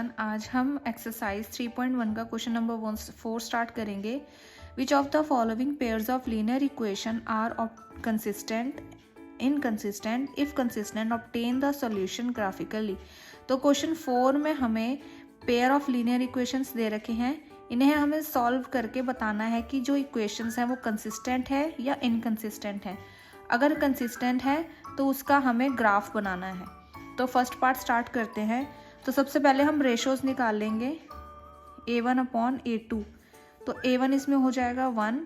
Everyone, आज हम exercise 3.1 का क्वेश्चन नंबर 4 स्टार्ट करेंगे। Which of the following pairs of linear equation are consistent, inconsistent, if consistent obtain the solution graphically. तो question 4 में हमें pair of linear equations दे रखे हैं, इन्हें हमें सॉल्व करके बताना है कि जो इक्वेशंस हैं वो कंसिस्टेंट है या इनकंसिस्टेंट है। अगर कंसिस्टेंट है तो उसका हमें ग्राफ बनाना है। तो फर्स्ट पार्ट स्टार्ट करते हैं। तो सबसे पहले हम रेशोज निकाल लेंगे A1/A2। तो A1 इसमें हो जाएगा 1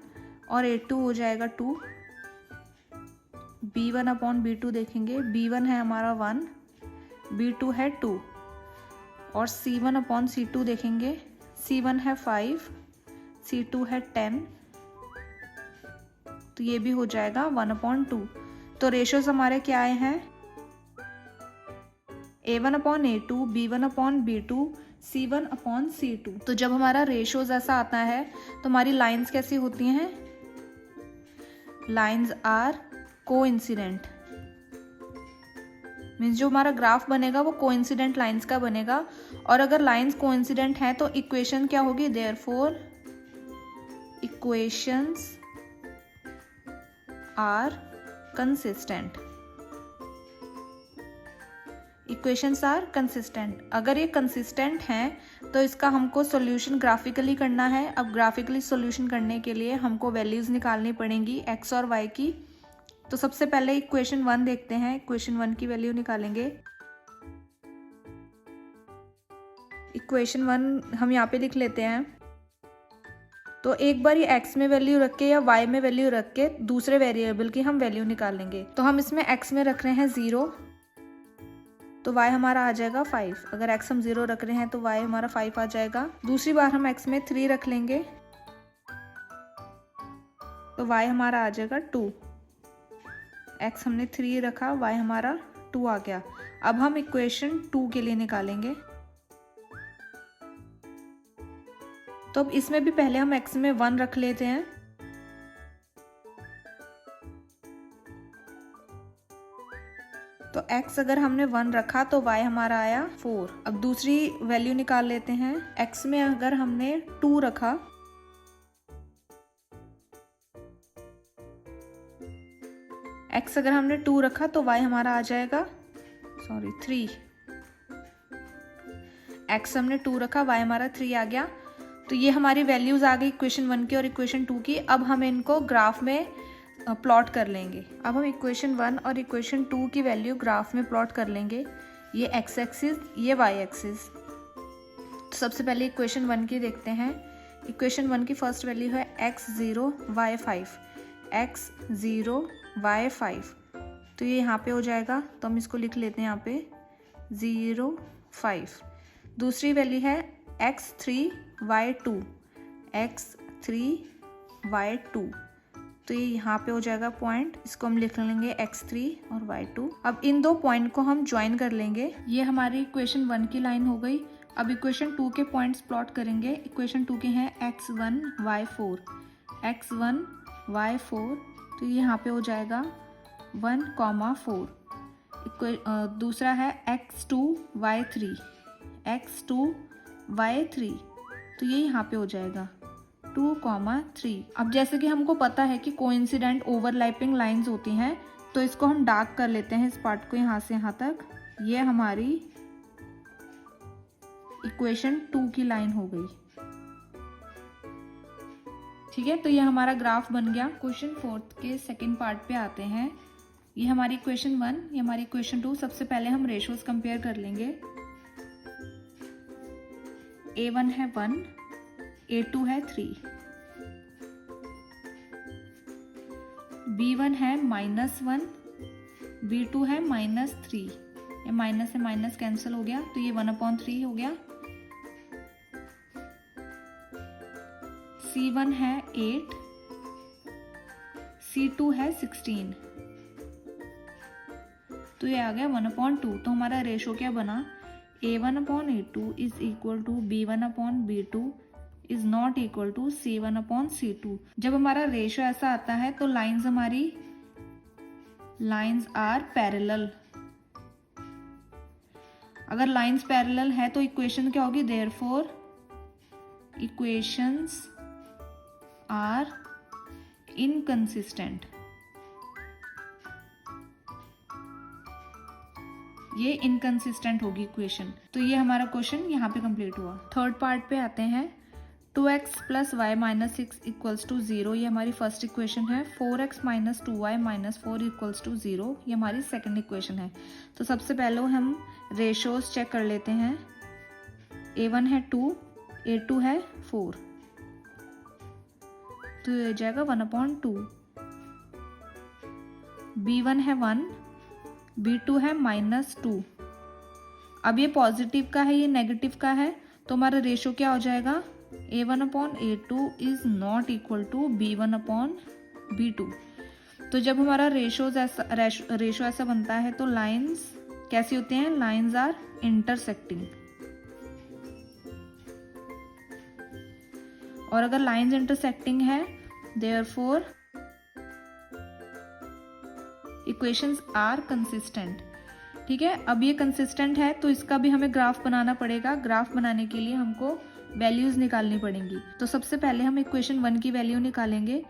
और A2 हो जाएगा 2। B1/B2 देखेंगे, B1 है हमारा 1, B2 है 2। और C1/C2 देखेंगे, C1 है 5, C2 है 10। तो ये भी हो जाएगा 1/2। तो रेशोज हमारे क्या आए हैं? A1/A2, B1/B2, C1/C2। तो जब हमारा रेशोज ऐसा आता है तो हमारी लाइंस कैसी होती हैं? लाइंस आर कोइंसिडेंट, मीन्स जो हमारा ग्राफ बनेगा वो कोइंसिडेंट लाइंस का बनेगा। और अगर लाइंस कोइंसिडेंट है तो इक्वेशन क्या होगी? Therefore equations are consistent. Equations are consistent. अगर ये कंसिस्टेंट हैं तो इसका हमको सॉल्यूशन ग्राफिकली करना है। अब ग्राफिकली सॉल्यूशन करने के लिए हमको वैल्यूज निकालनी पड़ेंगी एक्स और वाई की। तो सबसे पहले इक्वेशन 1 देखते हैं। इक्वेशन 1 की वैल्यू निकालेंगे। इक्वेशन 1 हम यहाँ पे लिख लेते हैं। तो एक बार ये x में वैल्यू रख के या y में वैल्यू रख के दूसरे वेरिएबल की हम वैल्यू निकालेंगे। तो हम इसमें x में रख रहे हैं 0, तो y हमारा आ जाएगा 5। अगर x हम 0 रख रहे हैं तो y हमारा 5 आ जाएगा। दूसरी बार हम x में 3 रख लेंगे तो y हमारा आ जाएगा 2। x हमने 3 रखा, y हमारा 2 आ गया। अब हम इक्वेशन 2 के लिए निकालेंगे। तो अब इसमें भी पहले हम x में 1 रख लेते हैं। तो x अगर हमने 1 रखा तो y हमारा आया 4। अब दूसरी वैल्यू निकाल लेते हैं। x में अगर हमने 2 रखा, x अगर हमने 2 रखा तो y हमारा आ जाएगा 3। x हमने 2 रखा, y हमारा 3 आ गया। तो ये हमारी वैल्यूज आ गई इक्वेशन 1 की और इक्वेशन 2 की। अब हम इनको ग्राफ में प्लॉट कर लेंगे। अब हम इक्वेशन 1 और इक्वेशन 2 की वैल्यू ग्राफ में प्लॉट कर लेंगे। ये x एक्सिस, ये y एक्सिस। तो सबसे पहले इक्वेशन 1 की देखते हैं। इक्वेशन 1 की फर्स्ट वैल्यू है x0 y5, x0 y5। तो ये यहाँ पे हो जाएगा, तो हम इसको लिख लेते हैं यहाँ पे 0 5। दूसरी वैल्यू है x3 y2, x3 y2। तो ये यहाँ पे हो जाएगा पॉइंट, इसको हम लिख लेंगे x3 और y2। अब इन दो पॉइंट को हम ज्वाइन कर लेंगे। ये हमारी इक्वेशन 1 की लाइन हो गई। अब इक्वेशन 2 के पॉइंट्स प्लॉट करेंगे। इक्वेशन 2 के हैं x1 y4, x1 y4। तो ये यहाँ पे हो जाएगा 1,4। दूसरा है x2 y3, x2 y3। तो ये यहाँ पे हो जाएगा 2,3। अब जैसे कि हमको पता है कि कोइंसिडेंट ओवरलैपिंग लाइंस होती हैं, तो इसको हम डार्क कर लेते हैं, इस पार्ट को यहाँ से यहाँ तक। ये हमारी इक्वेशन 2 की लाइन हो गई। ठीक है, तो ये हमारा ग्राफ बन गया। क्वेश्चन 4 के सेकंड पार्ट पे आते हैं। ये हमारी इक्वेशन 1, ये हमारी इक्वेशन 2। सबसे पहले हम रेशोज कंपेयर कर लेंगे। A1 है 1, A2 है 3, B1 है -1, B2 है -3। ये माइनस से माइनस कैंसिल हो गया, तो ये 1/3 हो गया। C1 है 8, C2 है 16। तो ये आ गया 1/2। तो हमारा रेशो क्या बना? A1/A2 is equal to B1/B2 is not equal to C1/C2। जब हमारा रेशो ऐसा आता है तो लाइंस हमारी आर पैरेलल। अगर लाइंस पैरेलल है तो इक्वेशन क्या होगी, देयरफॉर इक्वेशंस आर इनकंसिस्टेंट। ये इनकंसिस्टेंट होगी इक्वेशन। तो ये हमारा क्वेश्चन यहाँ पे कंप्लीट हुआ। थर्ड पार्ट पे आते हैं। 2x plus y minus 6 equals to 0, ये हमारी फर्स्ट इक्वेशन है। 4x minus 2y minus 4 equals to 0, ये हमारी सेकंड इक्वेशन है। तो सबसे पहले हम रेशोज चेक कर लेते हैं। a1 है 2, a2 है 4, तो ये हो जाएगा 1/2। b1 है 1, b2 है -2। अब ये पॉजिटिव का है, ये नेगेटिव का है, तो हमारा रेशो क्या हो जाएगा, a1/a2 is not equal to b1/b2। तो जब हमारा रेशो ऐसा बनता है तो लाइंस कैसी होती हैं, लाइंस आर इंटरसेक्टिंग। और अगर लाइंस इंटरसेक्टिंग है, देयरफॉर इक्वेशंस आर कंसिस्टेंट। ठीक है, अब ये कंसिस्टेंट है तो इसका भी हमें ग्राफ बनाना पड़ेगा। ग्राफ बनाने के लिए हमको वैल्यूज निकालनी पड़ेंगी। तो सबसे पहले हम इक्वेशन 1 की वैल्यू निकालेंगे।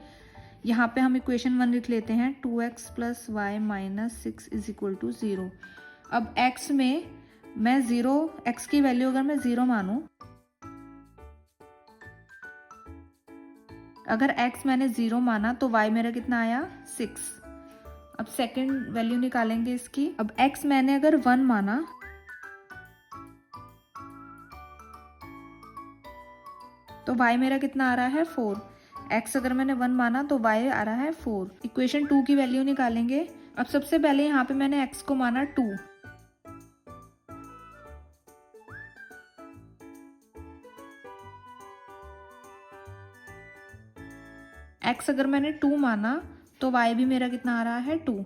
यहाँ पे हम इक्वेशन 1 लिख लेते हैं, 2x plus y minus 6 is equal to 0। अब x में मैं 0, x की वैल्यू अगर मैं 0 मानूं, अगर x मैंने 0 माना तो y मेरा कितना आया, 6। अब सेकंड वैल्यू निकालेंगे इसकी। अब x मैंने अगर 1 माना तो y मेरा कितना आ रहा है, 4। x अगर मैंने 1 माना तो y आ रहा है 4। इक्वेशन 2 की वैल्यू निकालेंगे। अब सबसे पहले यहाँ पे मैंने x को माना 2। x अगर मैंने 2 माना तो y भी मेरा कितना आ रहा है, 2।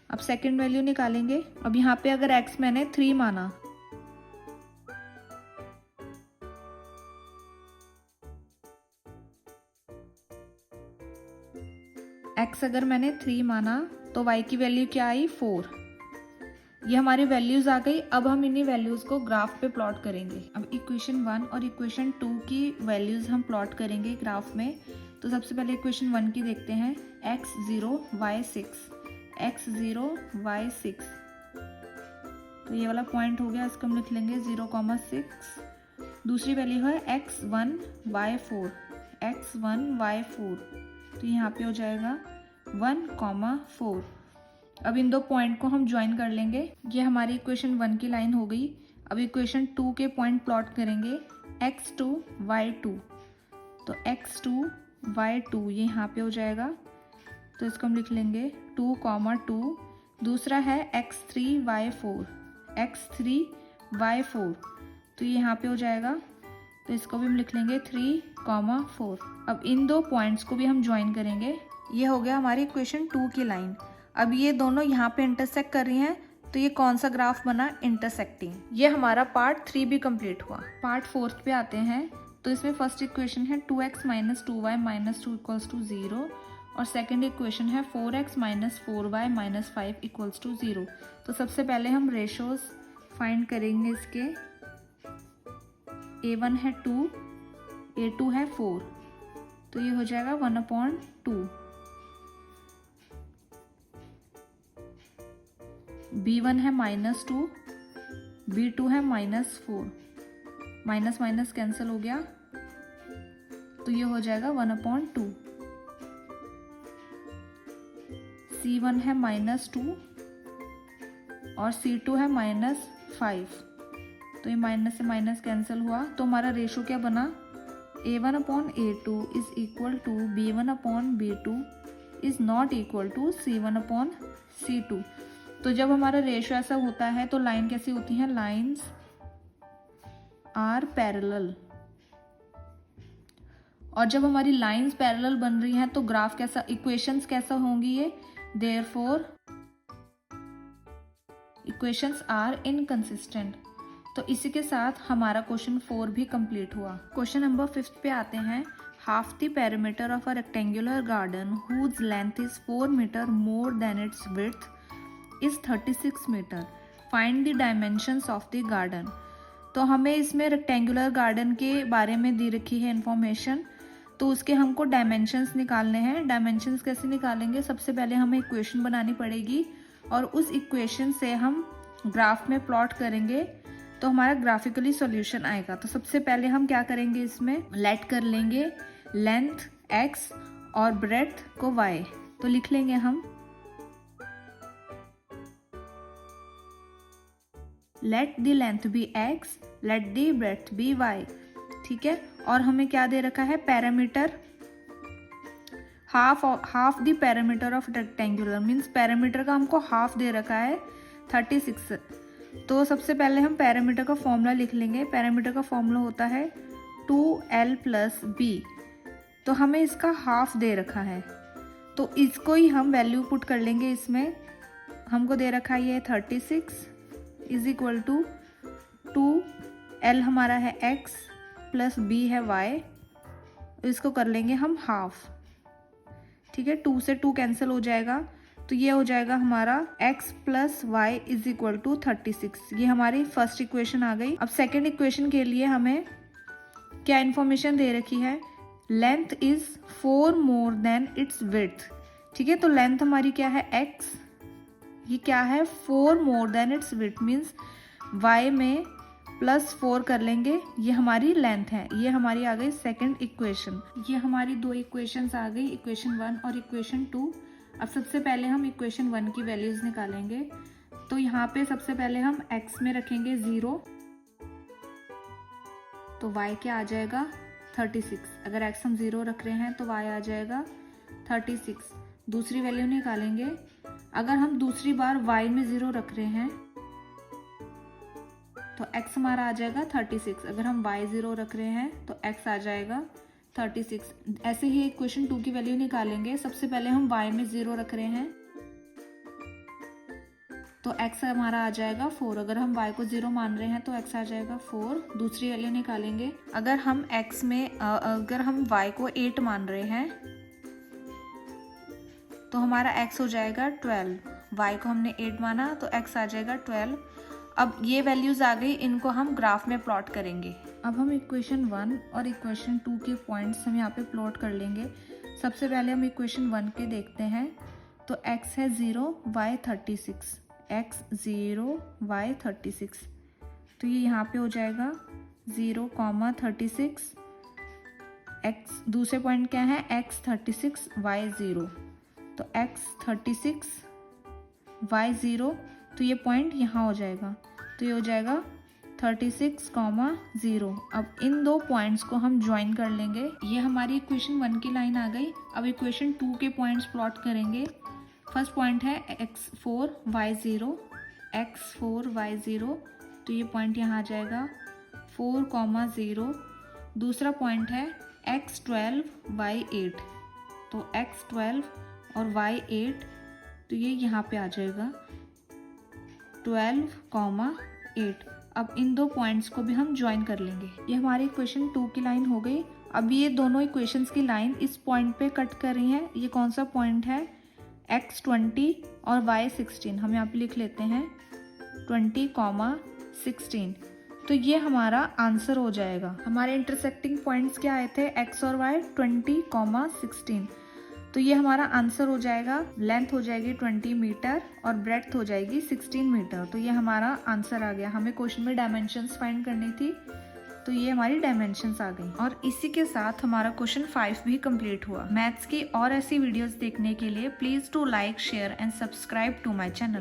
अब सेकंड वैल्यू निकालेंगे। अब यहाँ पे अगर x मैंने 3 माना x अगर मैंने 3 माना तो y की वैल्यू क्या आई, 4। ये हमारी वैल्यूज आ गई। अब हम इन्हीं वैल्यूज को ग्राफ पे प्लॉट करेंगे। अब इक्वेशन 1 और इक्वेशन 2 की वैल्यूज हम प्लॉट करेंगे ग्राफ में। तो सबसे पहले इक्वेशन 1 की देखते हैं, x0 y6, x0 y6। तो ये वाला पॉइंट हो गया, इसको हम लिख लेंगे 0,6। दूसरी वैल्यू है x1 y4, x1 y4, तो यहाँ पे हो जाएगा 1,4। अब इन दो पॉइंट को हम ज्वाइन कर लेंगे। ये हमारी इक्वेशन 1 की लाइन हो गई। अब इक्वेशन 2 के पॉइंट प्लॉट करेंगे, x2 y2, तो x2 y2 ये यहाँ पे हो जाएगा, तो इसको हम लिख लेंगे 2,2। दूसरा है x3 y4, x3 y4, तो ये यहाँ पे हो जाएगा, तो इसको भी हम लिख लेंगे 3,4। अब इन दो पॉइंट्स को भी हम ज्वाइन करेंगे। ये हो गया हमारी इक्वेशन 2 की लाइन। अब ये दोनों यहाँ पे इंटरसेक्ट कर रही हैं, तो ये कौन सा ग्राफ बना, इंटरसेक्टिंग। ये हमारा पार्ट 3 भी कंप्लीट हुआ। पार्ट 4 पे आते हैं। तो इसमें फर्स्ट इक्वेशन है 2x minus 2y minus 2 equals to 0, और सेकेंड इक्वेशन है 4x minus 4y minus 5 equals to 0। तो सबसे पहले हम रेशोज फाइंड करेंगे इसके। a1 है 2, a2 है 4, तो ये हो जाएगा 1/2। b1 है -2, b2 है -4, माइनस माइनस कैंसिल हो गया, तो ये हो जाएगा 1/2। c1 है -2 और c2 है -5, तो ये माइनस से माइनस कैंसिल हुआ, तो हमारा रेशो क्या बना, a1/a2 is equal to b1/b2 is not equal to c1/c2। तो जब हमारा रेशो ऐसा होता है तो लाइन कैसी होती है, लाइंस आर पैरेलल। और जब हमारी लाइंस पैरेलल बन रही हैं तो ग्राफ कैसा, इक्वेशंस कैसा होंगी ये, देयरफॉर इक्वेशंस आर इनकंसिस्टेंट। तो इसी के साथ हमारा क्वेश्चन 4 भी कंप्लीट हुआ। क्वेश्चन नंबर 5 पे आते हैं। Half the perimeter of a rectangular garden whose length is 4 metre more than its width is 36 metre. Find the dimensions of the garden. तो हमें इसमें रेक्टेंगुलर गार्डन के बारे में दी रखी है इन्फॉर्मेशन, तो उसके हमको डायमेंशंस निकालने हैं। डायमेंशंस कैसे निकालेंगे, सबसे पहले हमें इक्वेशन बनानी पड़ेगी और उस इक्वेशन से हम ग्राफ में प्लॉट करेंगे तो हमारा ग्राफिकली सॉल्यूशन आएगा। तो सबसे पहले हम क्या करेंगे, इसमें लेट कर लेंगे लेंथ x और ब्रेड्थ को y। तो लिख लेंगे हम let the length be x, let the breadth be y। ठीक है, और हमें क्या दे रखा है, parameter half the parameter of rectangular, means parameter का हमको हाफ दे रखा है 36। तो सबसे पहले हम पैरामीटर का फॉर्मूला लिख लेंगे। पैरामीटर का फॉर्मूला होता है 2l + b। तो हमें इसका हाफ दे रखा है, तो इसको ही हम वैल्यू पुट कर लेंगे। इसमें हमको दे रखा है ये 36 = 2l हमारा है x + b है y, इसको कर लेंगे हम हाफ। ठीक है, 2 से 2 कैंसिल हो जाएगा, तो ये हो जाएगा हमारा x + y = 36। ये हमारी फर्स्ट इक्वेशन आ गई। अब सेकेंड इक्वेशन के लिए हमें क्या इन्फॉर्मेशन दे रखी है, length is 4 more than its width. ठीक है, तो लेंथ हमारी क्या है x, ये क्या है 4 मोर than its width, means y में +4 कर लेंगे, ये हमारी लेंथ है। ये हमारी आ गई सेकंड इक्वेशन। ये हमारी दो इक्वेशंस आ गई, इक्वेशन 1 और इक्वेशन 2। अब सबसे पहले हम इक्वेशन 1 की वैल्यूज निकालेंगे। तो यहाँ पे सबसे पहले हम x में रखेंगे 0, तो y क्या आ जाएगा 36। अगर x हम 0 रख रहे हैं तो y आ जाएगा 36। दूसरी वैल्यू निकालेंगे, अगर हम दूसरी बार y में 0 रख रहे हैं तो x हमारा आ जाएगा 36। अगर हम y 0 रख रहे हैं तो x आ जाएगा 36। ऐसे ही इक्वेशन 2 की वैल्यू निकालेंगे। सबसे पहले हम y में 0 रख रहे हैं तो x हमारा आ जाएगा 4। अगर हम y को 0 मान रहे हैं तो x आ जाएगा 4। दूसरी वैल्यू निकालेंगे, अगर हम x में अगर हम y को 8 मान रहे हैं तो हमारा x हो जाएगा 12। y को हमने 8 माना तो x आ जाएगा 12। अब ये वैल्यूज आ गई, इनको हम ग्राफ में प्लॉट करेंगे। अब हम इक्वेशन 1 और इक्वेशन 2 के पॉइंट्स हम यहाँ पे प्लॉट कर लेंगे। सबसे पहले हम इक्वेशन 1 के देखते हैं। तो x है 0, y 36, x 0 y 36। तो ये यहाँ पे हो जाएगा 0, 36। x दूसरे पॉइंट क्या है, x 36 y 0। तो x 36 y 0, तो ये पॉइंट यहाँ हो जाएगा, तो ये हो जाएगा 36, 0। अब इन दो पॉइंट्स को हम ज्वाइन कर लेंगे। ये हमारी इक्वेशन 1 की लाइन आ गई। अब इक्वेशन 2 के पॉइंट्स प्लॉट करेंगे। फर्स्ट पॉइंट है x4 y 0, x4 y 0, तो ये पॉइंट यहाँ आ जाएगा 4, 0। दूसरा पॉइंट है x12 y 8, तो x12 और y 8, तो ये यहाँ पे आ जाएगा 12, 8। अब इन दो पॉइंट्स को भी हम ज्वाइन कर लेंगे। ये हमारी इक्वेशन 2 की लाइन हो गई। अब ये दोनों इक्वेशंस की लाइन इस पॉइंट पे कट कर रही हैं। ये कौन सा पॉइंट है, x20 और y 16। हम यहाँ पे लिख लेते हैं 20, 16। तो ये हमारा आंसर हो जाएगा। हमारे इंटरसेक्टिंग पॉइंट्स क्या आए थे, x और y 20, 16। तो ये हमारा आंसर हो जाएगा। लेंथ हो जाएगी 20 मीटर और ब्रेड्थ हो जाएगी 16 मीटर। तो ये हमारा आंसर आ गया। हमें क्वेश्चन में डायमेंशंस फाइंड करनी थी, तो ये हमारी डायमेंशंस आ गई। और इसी के साथ हमारा क्वेश्चन 5 भी कंप्लीट हुआ। मैथ्स की और ऐसी वीडियोस देखने के लिए please to like, share and subscribe to my channel.